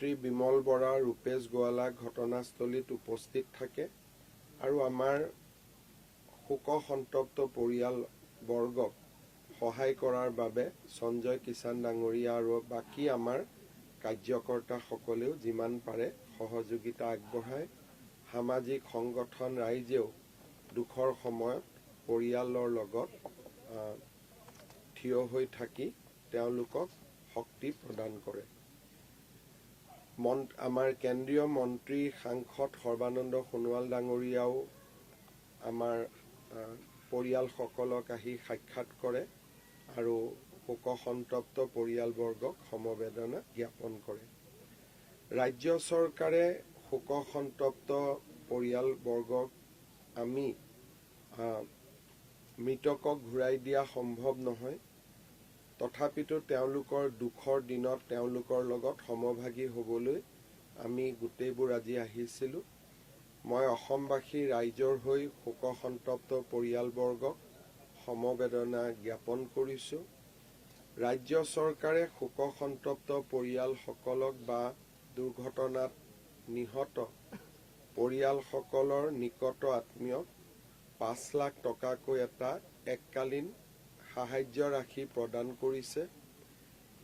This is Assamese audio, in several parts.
মন্ত্ৰী বিমল বৰা, ৰূপেশ গোৱালা ঘটনাস্থলীত উপস্থিত থাকে আৰু আমাৰ শোকসন্তপ্ত পৰিয়ালবৰ্গক সহায় কৰাৰ বাবে সঞ্জয় কিষাণ ডাঙৰীয়া আৰু বাকী আমাৰ কাৰ্যকৰ্তাসকলেও যিমান পাৰে সহযোগিতা আগবঢ়ায়। সামাজিক সংগঠন ৰাইজেও দুখৰ সময়ত পৰিয়ালৰ লগত থিয় হৈ থাকি তেওঁলোকক শক্তি প্ৰদান কৰে। আমাৰ কেন্দ্ৰীয় মন্ত্ৰী সাংসদ সৰ্বানন্দ সোণোৱাল ডাঙৰীয়াও আমাৰ পৰিয়ালসকলক আহি সাক্ষাৎ কৰে আৰু শোকসন্তপ্ত পৰিয়ালবৰ্গক সমবেদনা জ্ঞাপন কৰে। ৰাজ্য চৰকাৰে শোকসন্তপ্ত পৰিয়ালবৰ্গক আমি মৃতকক ঘূৰাই দিয়া সম্ভৱ নহয়, তথাপিতো তেওঁলোকৰ দুখৰ দিনত তেওঁলোকৰ লগত সমভাগী হ'বলৈ আমি গোটেইবোৰ আজি আহিছিলোঁ। মই অসমবাসী ৰাইজৰ হৈ শোকসন্তপ্ত পৰিয়ালবৰ্গক সমবেদনা জ্ঞাপন কৰিছোঁ। ৰাজ্য চৰকাৰে শোকসন্তপ্ত পৰিয়ালসকলক বা দুৰ্ঘটনাত নিহত পৰিয়ালসকলৰ নিকট আত্মীয়ক ৫ লাখ টকাকৈ এটা এককালীন সাহায্য ৰাশি প্ৰদান কৰিছে।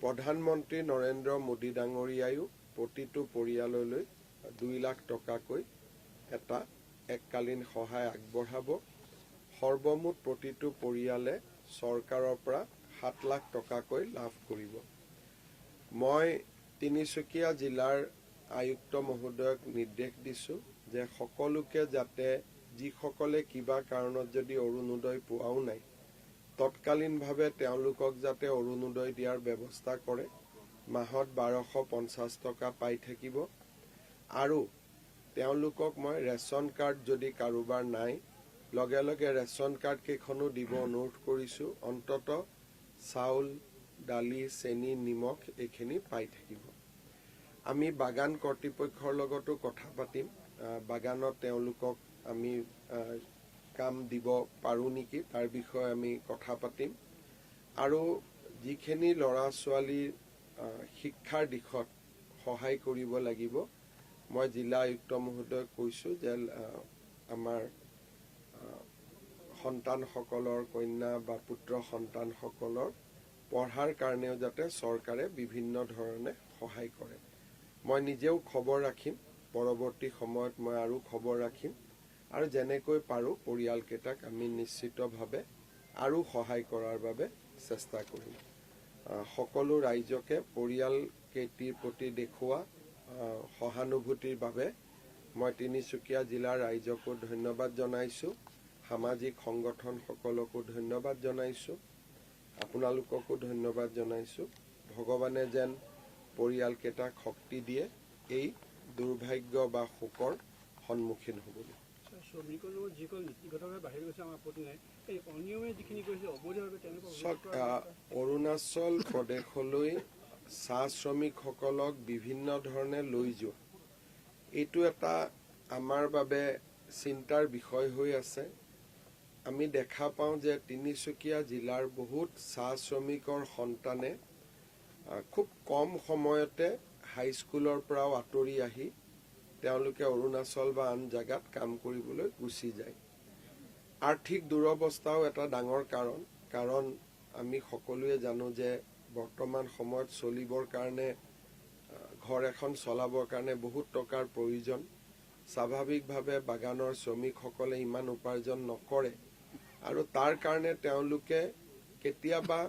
প্ৰধানমন্ত্ৰী নৰেন্দ্ৰ মোদী ডাঙৰীয়ায়ো প্ৰতিটো পৰিয়াললৈ ২ লাখ টকাকৈ এটা এককালীন সহায় আগবঢ়াব। সৰ্বমুঠ প্ৰতিটো পৰিয়ালে চৰকাৰৰ পৰা ৭ লাখ টকাকৈ লাভ কৰিব। মই তিনিচুকীয়া জিলাৰ আয়ুক্ত মহোদয়ক নিৰ্দেশ দিছোঁ যে সকলোকে যাতে যিসকলে কিবা কাৰণত যদি অৰুণোদয় পোৱাও নাই, তৎকালীনভাৱে তেওঁলোকক যাতে অৰুণোদয় দিয়াৰ ব্যৱস্থা কৰে। মাহত ১২৫০ টকা পাই থাকিব আৰু তেওঁলোকক মই ৰেচন কাৰ্ড যদি কাৰোবাৰ নাই, লগে লগে ৰেচন কাৰ্ড কেইখনো দিব অনুৰোধ কৰিছোঁ। অন্ততঃ চাউল, দালি, চেনি, নিমখ এইখিনি পাই থাকিব। আমি বাগান কৰ্তৃপক্ষৰ লগতো কথা পাতিম, বাগানত তেওঁলোকক আমি কাম দিব পাৰোঁ নেকি তাৰ বিষয়ে আমি কথা পাতিম। আৰু যিখিনি ল'ৰা ছোৱালীৰ শিক্ষাৰ দিশত সহায় কৰিব লাগিব, মই জিলা আয়ুক্ত মহোদয়ক কৈছোঁ যে আমাৰ সন্তানসকলৰ, কন্যা বা পুত্ৰ সন্তানসকলৰ পঢ়াৰ কাৰণেও যাতে চৰকাৰে বিভিন্ন ধৰণে সহায় কৰে। মই নিজেও খবৰ ৰাখিম, পৰৱৰ্তী সময়ত মই আৰু খবৰ ৰাখিম আৰু যেনেকৈ পাৰোঁ পৰিয়ালকেইটাক আমি নিশ্চিতভাৱে আৰু সহায় কৰাৰ বাবে চেষ্টা কৰিম। সকলো ৰাইজকে পৰিয়ালকেইটিৰ প্ৰতি দেখুওৱা সহানুভূতিৰ বাবে মই তিনিচুকীয়া জিলাৰ ৰাইজকো ধন্যবাদ জনাইছোঁ, সামাজিক সংগঠনসকলকো ধন্যবাদ জনাইছোঁ, আপোনালোককো ধন্যবাদ জনাইছোঁ। ভগৱানে যেন পৰিয়ালকেইটাক শক্তি দিয়ে এই দুৰ্ভাগ্য বা শোকৰ সন্মুখীন হ'বলৈ। শ্ৰমিকৰ লগত যিসকল নীতিগতভাৱে বাহিৰ গৈছে আমাৰ আপত্তি নাই, এই অনিয়মে যিখিনি কৰিছে অবৈধভাৱে অৰুণাচল প্ৰদেশলৈ চাহ শ্ৰমিকসকলক বিভিন্ন ধৰণে লৈ যোৱা, এইটো এটা আমাৰ বাবে চিন্তাৰ বিষয় হৈ আছে। আমি দেখা পাওঁ যে তিনিচুকীয়া জিলাৰ বহুত চাহ শ্ৰমিকৰ সন্তানে খুব কম সময়তে হাইস্কুলৰ পৰাও আঁতৰি আহি তেওঁলোকে অৰুণাচল বা আন জেগাত কাম কৰিবলৈ গুচি যায়। আৰ্থিক দুৰৱস্থাও এটা ডাঙৰ কাৰণ আমি সকলোৱে জানো যে বৰ্তমান সময়ত চলিবৰ কাৰণে, ঘৰ এখন চলাবৰ কাৰণে বহুত টকাৰ প্ৰয়োজন। স্বাভাৱিকভাৱে বাগানৰ শ্ৰমিকসকলে ইমান উপাৰ্জন নকৰে আৰু তাৰ কাৰণে তেওঁলোকে কেতিয়াবা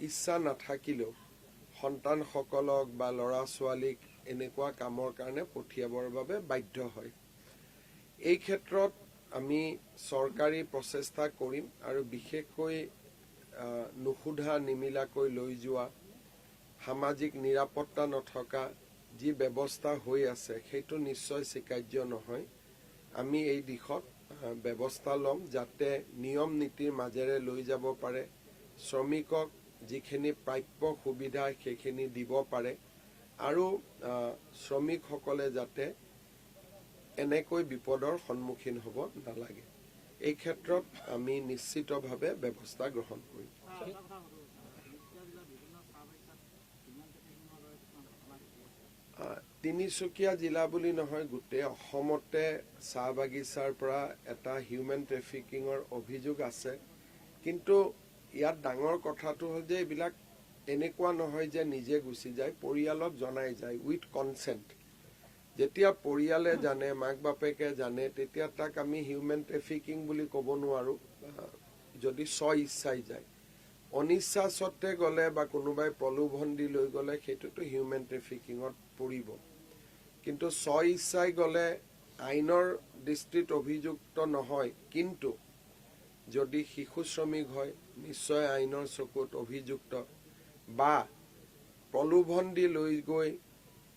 ইচ্ছা নাথাকিলেও সন্তানসকলক বা ল'ৰা ছোৱালীক এনেকুৱা কামৰ কাৰণে পঠিয়াবৰ বাবে বাধ্য হয়। এই ক্ষেত্ৰত আমি চৰকাৰী প্ৰচেষ্টা কৰিম আৰু বিশেষকৈ নুসুধা নিমিলাকৈ লৈ যোৱা, সামাজিক নিৰাপত্তা নথকা যি ব্যৱস্থা হৈ আছে সেইটো নিশ্চয় স্বীকাৰ্য নহয়। আমি এই দিশত ব্যৱস্থা ল'ম যাতে নিয়ম নীতিৰ মাজেৰে লৈ যাব পাৰে, শ্ৰমিকক যিখিনি প্ৰাপ্য সুবিধা সেইখিনি দিব পাৰে আৰু শ্ৰমিকসকলে যাতে এনেকৈ বিপদৰ সন্মুখীন হ'ব নালাগে। এই ক্ষেত্ৰত আমি নিশ্চিতভাৱে ব্যৱস্থা গ্ৰহণ কৰিম। তিনিচুকীয়া জিলা বুলি নহয়, গোটেই অসমতে চাহ বাগিচাৰ পৰা এটা হিউমেন ট্ৰেফিকিঙৰ অভিযোগ আছে। কিন্তু ইয়াত ডাঙৰ কথাটো হ'ল যে এইবিলাক এনেকুৱা নহয় যে নিজে গুচি যায়, পৰিয়ালক জনাই যায় উইথ কনচেণ্ট। যেতিয়া পৰিয়ালে জানে, মাক বাপেকে জানে, তেতিয়া তাক আমি হিউমেন ট্ৰেফিকিং বুলি ক'ব নোৱাৰোঁ যদি স্ব ইচ্ছাই যায়। অনিচ্ছা স্বত্বে গ'লে বা কোনোবাই প্ৰলোভন দি লৈ গ'লে সেইটোতো হিউমেন ট্ৰেফিকিঙত পৰিব। কিন্তু স্ব ইচ্ছাই গ'লে আইনৰ দৃষ্টিত অভিযুক্ত নহয়। কিন্তু যদি শিশু শ্ৰমিক হয় নিশ্চয় আইনৰ চকুত অভিযুক্ত। বা প্ৰলোভন দি লৈ গৈ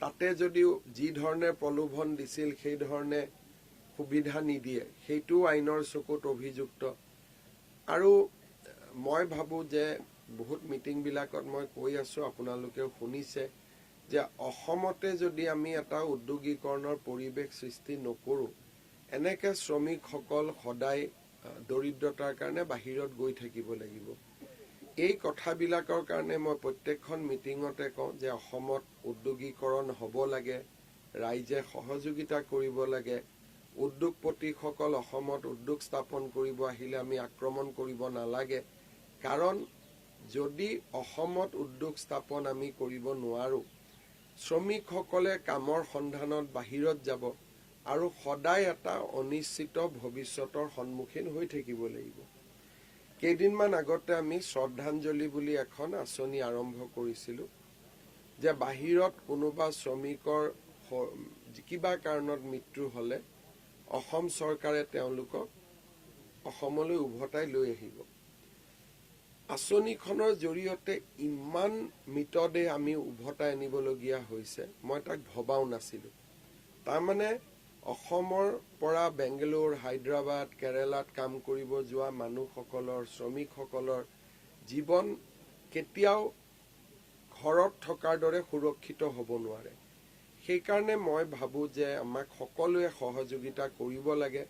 তাতে যদিও যি ধৰণে প্ৰলোভন দিছিল সেই ধৰণে সুবিধা নিদিয়ে, সেইটোও আইনৰ চকুত অভিযুক্ত। আৰু মই ভাবোঁ যে বহুত মিটিংবিলাকত মই কৈ আছোঁ, আপোনালোকেও শুনিছে, যে অসমতে যদি আমি এটা উদ্যোগীকৰণৰ পৰিৱেশ সৃষ্টি নকৰোঁ, এনেকৈ শ্ৰমিকসকল সদায় দৰিদ্ৰতাৰ কাৰণে বাহিৰত গৈ থাকিব লাগিব। এই কথাবিলাকৰ কাৰণে মই প্ৰত্যেকখন মিটিঙতে কওঁ যে অসমত উদ্যোগীকৰণ হ'ব লাগে, ৰাইজে সহযোগিতা কৰিব লাগে। উদ্যোগপতিসকল অসমত উদ্যোগ স্থাপন কৰিব আহিলে আমি আক্ৰমণ কৰিব নালাগে। কাৰণ যদি অসমত উদ্যোগ স্থাপন আমি কৰিব নোৱাৰোঁ, শ্ৰমিকসকলে কামৰ সন্ধানত বাহিৰত যাব আৰু সদায় এটা অনিশ্চিত ভৱিষ্যতৰ সন্মুখীন হৈ থাকিব লাগিব। কেইদিনমান আগতে আমি শ্ৰদ্ধাঞ্জলি বুলি এখন আঁচনি আৰম্ভ কৰিছিলোঁ, যে বাহিৰত কোনোবা শ্ৰমিকৰ কিবা কাৰণত মৃত্যু হ'লে অসম চৰকাৰে তেওঁলোকক অসমলৈ উভতাই লৈ আহিব। আঁচনিখনৰ জৰিয়তে ইমান মৃতদেহ আমি উভতাই আনিবলগীয়া হৈছে, মই তাক ভবাও নাছিলোঁ। তাৰমানে অসমৰ পৰা বেংগালোৰ, হায়দৰাবাদ, কেৰেলাত কাম কৰিব যোৱা মানুহসকলৰ, শ্ৰমিকসকলৰ জীৱন কেতিয়াও ঘৰত থকাৰ দৰে সুৰক্ষিত হ'ব নোৱাৰে। সেইকাৰণে মই ভাবোঁ যে আমাক সকলোৱে সহযোগিতা কৰিব লাগে,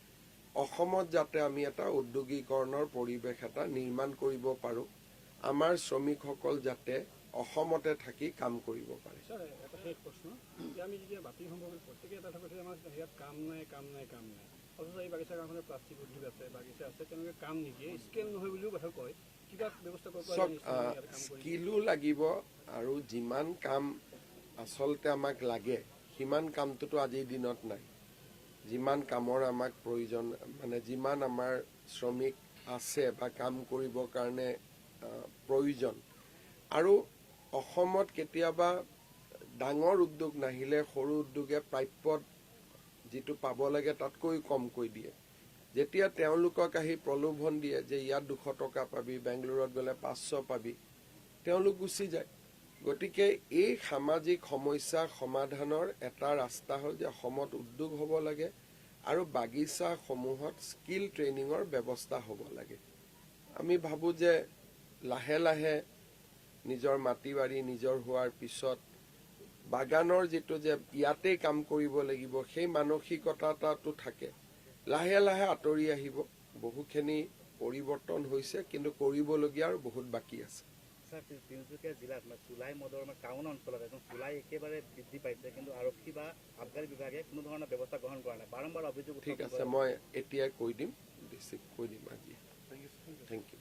অসমত যাতে আমি এটা উদ্যোগীকৰণৰ পৰিৱেশ এটা নিৰ্মাণ কৰিব পাৰোঁ, আমাৰ শ্ৰমিকসকল যাতে অসমতে থাকি কাম কৰিব পাৰে। ছাৰ, এটা শেষ প্ৰশ্ন। এতিয়া আমি যেতিয়া বাতৰি সম্পৰ্কে প্ৰত্যেকে এটা কথা কৈছে, আমাৰ ইয়াত কাম নাই, কাম নাই, কাম নাই। অথচ এই বাগিচা গাঁওখনত প্লাষ্টিক উদ্যোগ আছে, বাগিচা আছে, তেওঁলোকে কাম নিদিয়ে, স্কেল নহয় বুলিও কথা কয়। কিবা ব্যৱস্থা কৰিব চব স্কিলো লাগিব, আৰু যিমান কাম আচলতে আমাক লাগে সিমান কামটোতো আজিৰ দিনত নাই। যিমান কামৰ আমাক প্ৰয়োজন, মানে যিমান আমাৰ শ্ৰমিক আছে বা কাম কৰিবৰ কাৰণে প্ৰয়োজন, আৰু অসমত কেতিয়াবা ডাঙৰ উদ্যোগ নাহিলে সৰু উদ্যোগে প্ৰাপ্যত যিটো পাব লাগে তাতকৈ কমকৈ দিয়ে। যেতিয়া তেওঁলোকক আহি প্ৰলোভন দিয়ে যে ইয়াত 200 টকা পাবি, বেংগলোৰত গ'লে 500 পাবি, তেওঁলোক গুচি যায়। গতিকে এই সামাজিক সমস্যা সমাধানৰ এটা ৰাস্তা হ'ল যে অসমত উদ্যোগ হ'ব লাগে আৰু বাগিচাসমূহত স্কিল ট্ৰেইনিঙৰ ব্যৱস্থা হ'ব লাগে। আমি ভাবোঁ যে লাহে লাহে নিজৰ মাটি বাৰী নিজৰ হোৱাৰ পিছত বাগানৰ যিটো যে ইয়াতেই কাম কৰিব লাগিব, সেই মানসিকতাটো থাকে, লাহে লাহে আঁতৰি আহিব। বহুখিনি পৰিৱৰ্তন হৈছে, কিন্তু কৰিবলগীয়া আৰু বহুত বাকী আছে। স্যাৰ, তিনিচুকীয়া জিলাত চুলাই মদৰ টাউন অঞ্চলত একদম চুলাই একেবাৰে বৃদ্ধি পাইছে, কিন্তু আৰক্ষী বা আবগাৰী বিভাগে কোনো ধৰণৰ ব্যৱস্থা গ্ৰহণ কৰা নাই। বাৰম্বাৰ অভিযোগ। ঠিক আছে, মই এতিয়াই কৈ দিম, কৈ দিম আজি। Thank U.